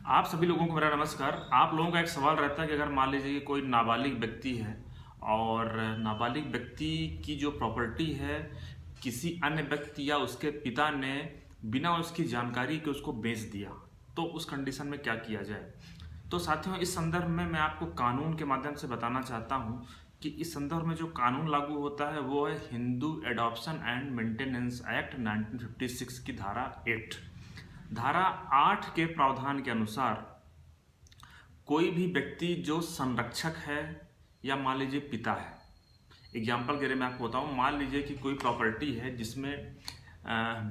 आप सभी लोगों को मेरा नमस्कार। आप लोगों का एक सवाल रहता है कि अगर मान लीजिए कि कोई नाबालिग व्यक्ति है और नाबालिग व्यक्ति की जो प्रॉपर्टी है किसी अन्य व्यक्ति या उसके पिता ने बिना उसकी जानकारी के उसको बेच दिया, तो उस कंडीशन में क्या किया जाए। तो साथियों, इस संदर्भ में मैं आपको कानून के माध्यम से बताना चाहता हूँ कि इस संदर्भ में जो कानून लागू होता है वो है Hindu adoption and maintenance act 1956 की धारा 8। धारा 8 के प्रावधान के अनुसार कोई भी व्यक्ति जो संरक्षक है या मान लीजिए पिता है, एग्जाम्पल के लिए मैं आपको बताऊं, मान लीजिए कि कोई प्रॉपर्टी है जिसमें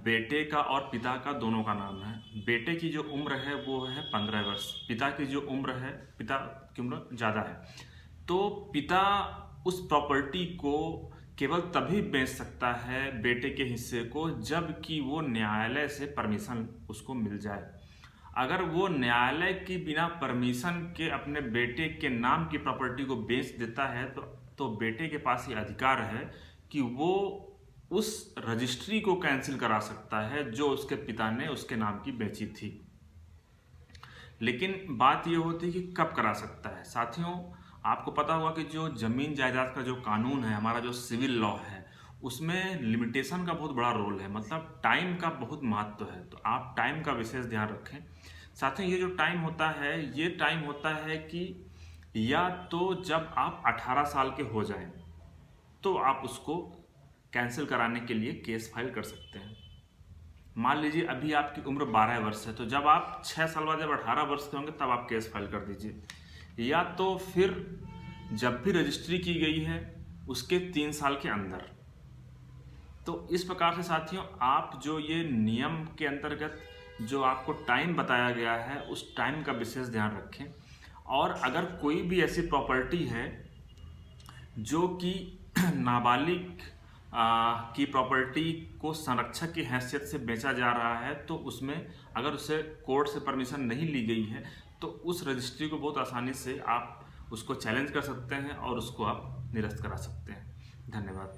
बेटे का और पिता का दोनों का नाम है। बेटे की जो उम्र है वो है 15 वर्ष, पिता की जो उम्र है, पिता की उम्र ज़्यादा है, तो पिता उस प्रॉपर्टी को केवल तभी बेच सकता है बेटे के हिस्से को जबकि वो न्यायालय से परमिशन उसको मिल जाए। अगर वो न्यायालय की बिना परमिशन के अपने बेटे के नाम की प्रॉपर्टी को बेच देता है तो बेटे के पास ये अधिकार है कि वो उस रजिस्ट्री को कैंसिल करा सकता है जो उसके पिता ने उसके नाम की बेची थी। लेकिन बात ये होती है कि कब करा सकता है। साथियों, आपको पता होगा कि जो जमीन जायदाद का जो कानून है, हमारा जो सिविल लॉ है, उसमें लिमिटेशन का बहुत बड़ा रोल है, मतलब टाइम का बहुत महत्व है। तो आप टाइम का विशेष ध्यान रखें। साथियों, ये जो टाइम होता है ये टाइम होता है कि या तो जब आप 18 साल के हो जाएं तो आप उसको कैंसिल कराने के लिए केस फाइल कर सकते हैं। मान लीजिए अभी आपकी उम्र 12 वर्ष है, तो जब आप 6 साल बाद जब 18 वर्ष के होंगे तब आप केस फाइल कर दीजिए। या तो फिर जब भी रजिस्ट्री की गई है उसके 3 साल के अंदर। तो इस प्रकार से साथियों, आप जो ये नियम के अंतर्गत जो आपको टाइम बताया गया है उस टाइम का विशेष ध्यान रखें। और अगर कोई भी ऐसी प्रॉपर्टी है जो कि नाबालिग की प्रॉपर्टी को संरक्षक की हैसियत से बेचा जा रहा है, तो उसमें अगर उसे कोर्ट से परमिशन नहीं ली गई है तो उस रजिस्ट्री को बहुत आसानी से आप उसको चैलेंज कर सकते हैं और उसको आप निरस्त करा सकते हैं। धन्यवाद।